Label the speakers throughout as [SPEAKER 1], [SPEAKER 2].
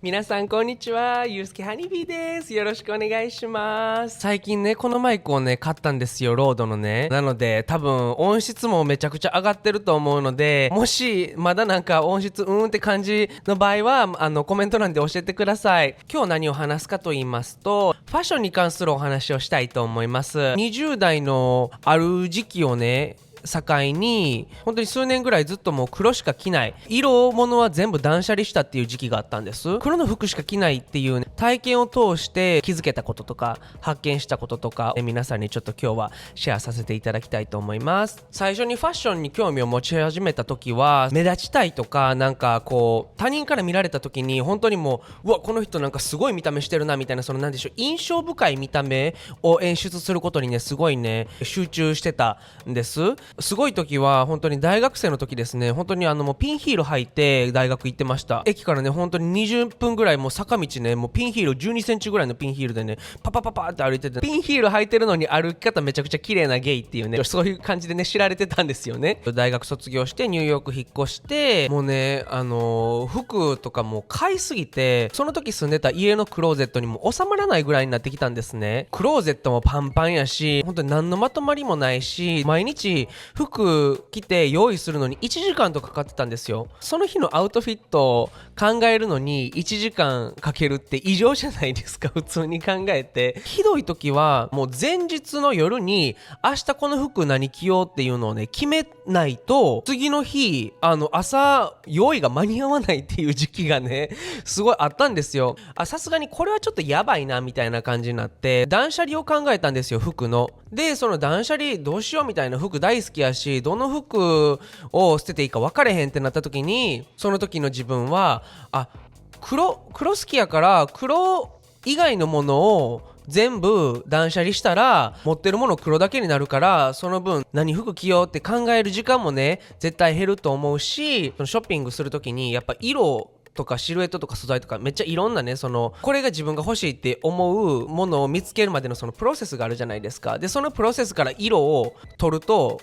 [SPEAKER 1] 皆さんこんにちは、ゆうすけハニビーです。よろしくお願いします。最近ねこのマイクをね買ったんですよ、ロードのね。なので多分音質もめちゃくちゃ上がってると思うので、もしまだなんか音質って感じの場合はコメント欄で教えてください。今日何を話すかと言いますと、ファッションに関するお話をしたいと思います。20代のある時期をね境に本当に数年ぐらいずっともう黒しか着ない、色物は全部断捨離したっていう時期があったんです。黒の服しか着ないっていう、ね、体験を通して気づけたこととか発見したこととか、皆さんにちょっと今日はシェアさせていただきたいと思います。最初にファッションに興味を持ち始めた時は、目立ちたいとかなんかこう他人から見られた時に本当にもう、うわこの人なんかすごい見た目してるなみたいな、そのなんでしょう、印象深い見た目を演出することにねすごいね集中してたんです。すごい時は本当に大学生の時ですね、本当にもうピンヒール履いて大学行ってました。駅からね本当に20分ぐらいもう坂道ね、もうピンヒール12センチぐらいのピンヒールでねパパパパって歩いてて、ピンヒール履いてるのに歩き方めちゃくちゃ綺麗なゲイっていうね、そういう感じでね知られてたんですよね。大学卒業してニューヨーク引っ越して、もうね服とかもう買いすぎて、その時住んでた家のクローゼットにも収まらないぐらいになってきたんですね。クローゼットもパンパンやし、本当に何のまとまりもないし、毎日服着て用意するのに1時間とかかってたんですよ。その日のアウトフィットを考えるのに1時間かけるって異常じゃないですか、普通に考えて。ひどい時はもう前日の夜に明日この服何着ようっていうのをね決めないと、次の日朝用意が間に合わないっていう時期がねすごいあったんですよ。さすがにこれはちょっとやばいなみたいな感じになって、断捨離を考えたんですよ、服の。でその断捨離どうしようみたいな、服大好きやしどの服を捨てていいか分かれへんってなった時に、その時の自分は黒好きやから黒以外のものを全部断捨離したら持ってるもの黒だけになるから、その分何服着ようって考える時間もね絶対減ると思うし、そのショッピングする時にやっぱ色とかシルエットとか素材とかめっちゃいろんなね、これが自分が欲しいって思うものを見つけるまでのそのプロセスがあるじゃないですか。でそのプロセスから色を取ると、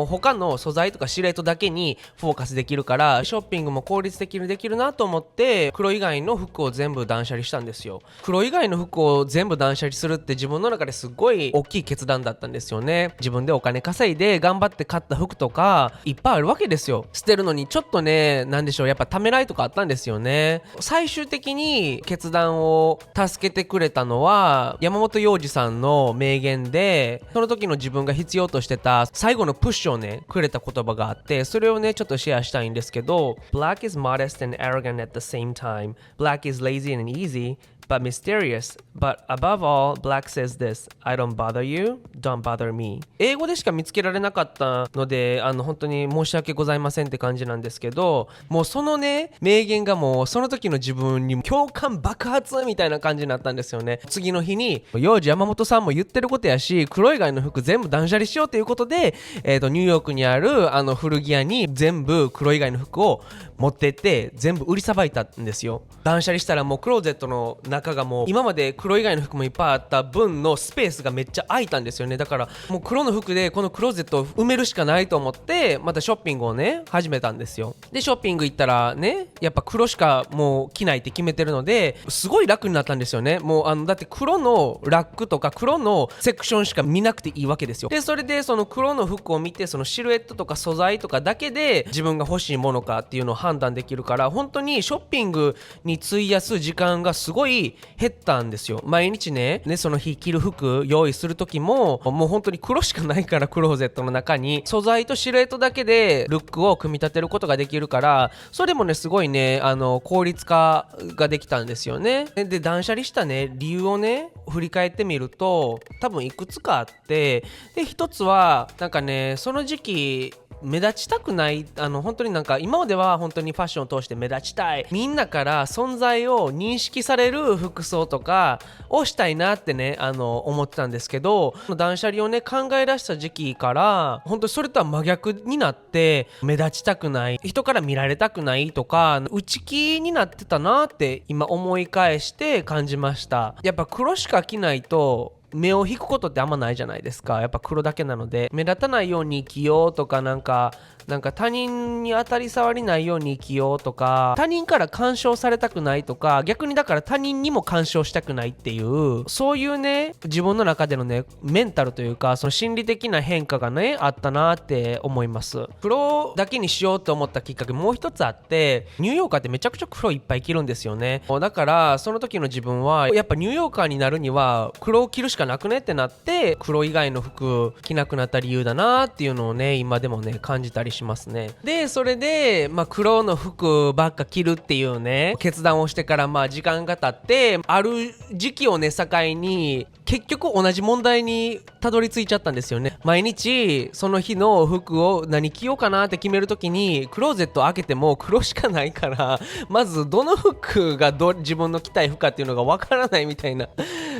[SPEAKER 1] 他の素材とかシルエットだけにフォーカスできるから、ショッピングも効率的にできるなと思って黒以外の服を全部断捨離したんですよ。黒以外の服を全部断捨離するって自分の中ですごい大きい決断だったんですよね。自分でお金稼いで頑張って買った服とかいっぱいあるわけですよ。捨てるのにちょっとね、なんでしょう、やっぱためらいとかあったんですよね。最終的に決断を助けてくれたのは山本耀司さんの名言で、その時の自分が必要としてた最後のプッシュをねくれた言葉があって、それをねちょっとシェアしたいんですけど、 Black is modest and arrogant at the same time. Black is lazy and easy but mysterious. But above all, Black says this: I don't bother you, don't bother me. 英語でしか見つけられなかったので本当に申し訳ございませんって感じなんですけど、もうそのね名言がもうその時の自分に共感爆発みたいな感じになったんですよね。次の日に幼児山本さんも言ってることやし、黒以外の服全部断捨離しようということで、ニューヨークにある古着屋に全部黒以外の服を持ってって全部売りさばいたんですよ。断捨離したらもうクローゼットの中がもう今まで黒以外の服もいっぱいあった分のスペースがめっちゃ空いたんですよね。だからもう黒の服でこのクローゼットを埋めるしかないと思ってまたショッピングをね始めたんですよ。でショッピング行ったらね、やっぱ黒しかもう着ないって決めてるのですごい楽になったんですよね。もうだって黒のラックとか黒のセクションしか見なくていいわけですよ。でそれでその黒の服を見て、そのシルエットとか素材とかだけで自分が欲しいものかっていうのを判断できるから、本当にショッピングに費やす時間がすごい減ったんですよ。毎日ねその日着る服用意する時ももう本当に黒しかないから、クローゼットの中に素材とシルエットだけでルックを組み立てることができるから、それもねすごいね効率化ができたんですよね。で断捨離したね理由をね振り返ってみると多分いくつかあって、で一つはなんかね、その時期目立ちたくない、本当になんか今までは本当にファッションを通して目立ちたい、みんなから存在を認識される服装とかをしたいなってね思ってたんですけど、断捨離をね考え出した時期から本当にそれとは真逆になって、目立ちたくない、人から見られたくないとか内気になってたなって今思い返して感じました。やっぱ黒しか着ないと目を引くことってあんまないじゃないですか。やっぱ黒だけなので目立たないように着ようとかなんかなんか他人に当たり障りないように生きようとか、他人から干渉されたくないとか、逆にだから他人にも干渉したくないっていう、そういうね、自分の中でのね、メンタルというか、その心理的な変化がね、あったなって思います。黒だけにしようと思ったきっかけもう一つあって、ニューヨーカーってめちゃくちゃ黒いっぱい着るんですよね。だからその時の自分はやっぱニューヨーカーになるには黒を着るしかなくねってなって、黒以外の服着なくなった理由だなっていうのをね、今でもね感じたりしますね。でそれで黒の服ばっか着るっていうね決断をしてから時間が経って、ある時期をね境に結局同じ問題にたどり着いちゃったんですよね。毎日その日の服を何着ようかなって決めるときにクローゼットを開けても黒しかないから、まずどの服が自分の着たい服かっていうのがわからないみたいな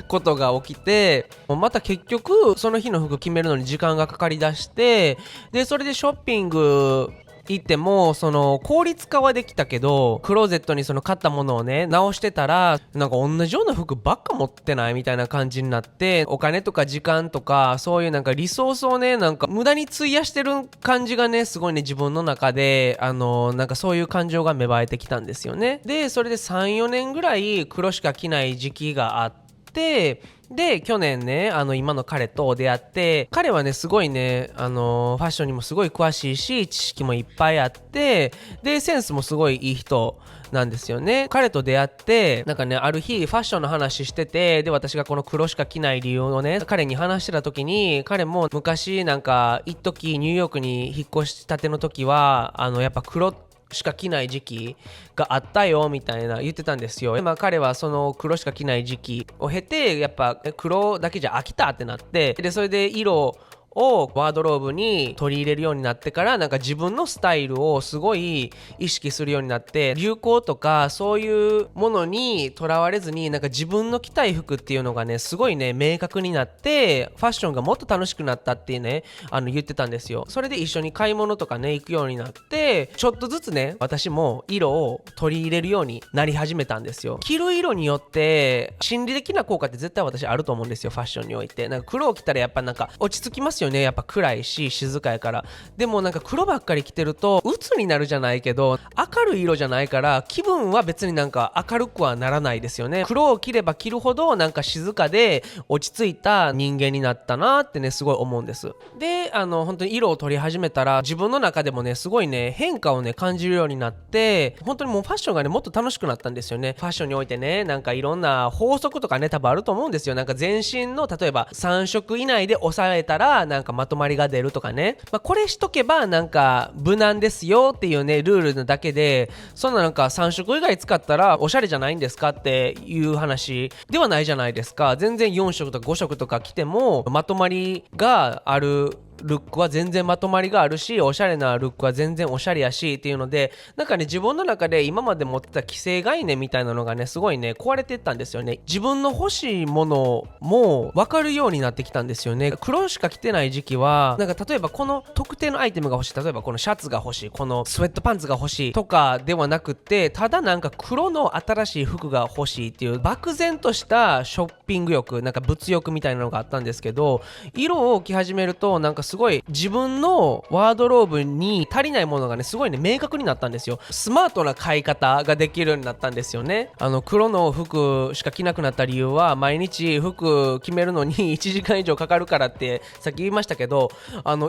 [SPEAKER 1] ことが起きて、また結局その日の服決めるのに時間がかかりだして、でそれでショッピング行ってもその効率化はできたけど、クローゼットにその買ったものをね直してたら、なんか同じような服ばっか持ってないみたいな感じになって、お金とか時間とかそういうなんかリソースをねなんか無駄に費やしてる感じがねすごいね自分の中でなんかそういう感情が芽生えてきたんですよね。でそれで 3,4 年ぐらい黒しか着ない時期があって、で去年ね今の彼と出会って、彼はねすごいねファッションにもすごい詳しいし知識もいっぱいあって、でセンスもすごいいい人なんですよね。彼と出会ってなんかねある日ファッションの話してて、で私がこの黒しか着ない理由をね彼に話してた時に、彼も昔なんか一時ニューヨークに引っ越したての時はやっぱ黒しか着ない時期があったよみたいな言ってたんですよ。彼はその黒しか着ない時期を経てやっぱ黒だけじゃ飽きたってなって、でそれで色をワードローブに取り入れるようになってから、なんか自分のスタイルをすごい意識するようになって、流行とかそういうものにとらわれずになんか自分の着たい服っていうのがねすごいね明確になって、ファッションがもっと楽しくなったってね言ってたんですよ。それで一緒に買い物とかね行くようになって、ちょっとずつね私も色を取り入れるようになり始めたんですよ。着る色によって心理的な効果って絶対私あると思うんですよ。ファッションにおいてなんか黒を着たらやっぱなんか落ち着きますよね。やっぱ暗いし静かやから。でもなんか黒ばっかり着てると鬱になるじゃないけど、明るい色じゃないから気分は別になんか明るくはならないですよね。黒を着れば着るほどなんか静かで落ち着いた人間になったなってねすごい思うんです。で本当に色を取り始めたら自分の中でもねすごいね変化をね感じるようになって、本当にもうファッションがねもっと楽しくなったんですよね。ファッションにおいてねなんかいろんな法則とかね多分あると思うんですよ。なんか全身の例えば3色以内で抑えたらなんかまとまりが出るとかね、これしとけばなんか無難ですよっていうねルールのだけで、そんななんか3色以外使ったらおしゃれじゃないんですかっていう話ではないじゃないですか。全然4色とか5色とか着てもまとまりがあるルックは全然まとまりがあるし、おしゃれなルックは全然おしゃれやしっていうので、なんかね自分の中で今まで持ってた既成概念みたいなのがねすごいね壊れてったんですよね。自分の欲しいものも分かるようになってきたんですよね。黒しか着てない時期はなんか例えばこの特定のアイテムが欲しい、例えばこのシャツが欲しい、このスウェットパンツが欲しいとかではなくて、ただなんか黒の新しい服が欲しいっていう漠然としたショッピング欲、なんか物欲みたいなのがあったんですけど、色を着始めるとなんかすごい自分のワードローブに足りないものがねすごいね明確になったんですよ。スマートな買い方ができるようになったんですよね。黒の服しか着なくなった理由は、毎日服決めるのに1時間以上かかるからってさっき言いましたけど、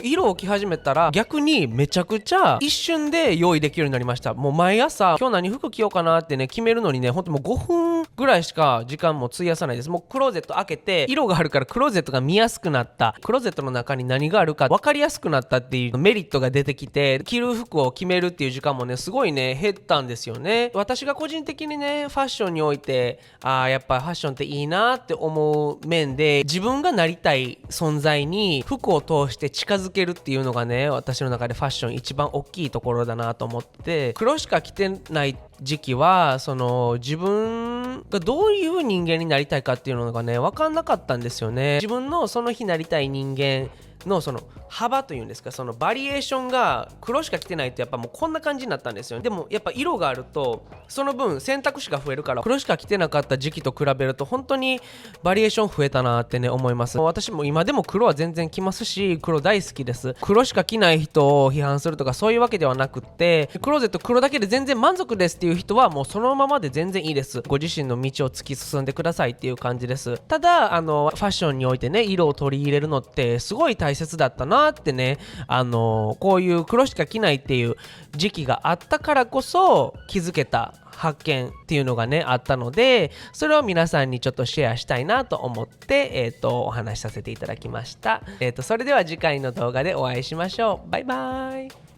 [SPEAKER 1] 色を着始めたら逆にめちゃくちゃ一瞬で用意できるようになりました。もう毎朝今日何服着ようかなってね決めるのにねほんともう5分ぐらいしか時間も費やさないです。もうクローゼット開けて色があるからクローゼットが見やすくなった、クローゼットの中に何があるか分かりやすくなったっていうメリットが出てきて、着る服を決めるっていう時間もねすごいね減ったんですよね。私が個人的にねファッションにおいてやっぱりファッションっていいなって思う面で、自分がなりたい存在に服を通して近づけるっていうのがね私の中でファッション一番大きいところだなと思って、黒しか着てない時期はその自分がどういう人間になりたいかっていうのがね分かんなかったんですよね。自分のその日なりたい人間のその幅というんですか、そのバリエーションが黒しか着てないとやっぱもうこんな感じになったんですよ。でもやっぱ色があるとその分選択肢が増えるから、黒しか着てなかった時期と比べると本当にバリエーション増えたなってね思います。私も今でも黒は全然着ますし、黒大好きです。黒しか着ない人を批判するとかそういうわけではなくって、クローゼット黒だけで全然満足ですっていう人はもうそのままで全然いいです。ご自身の道を突き進んでくださいっていう感じです。ただファッションにおいてね、色を取り入れるのってすごい大切だったなってね、こういう黒しか着ないっていう時期があったからこそ気づけた発見っていうのがねあったので、それを皆さんにちょっとシェアしたいなと思って、お話しさせていただきました。それでは次回の動画でお会いしましょう。バイバイ。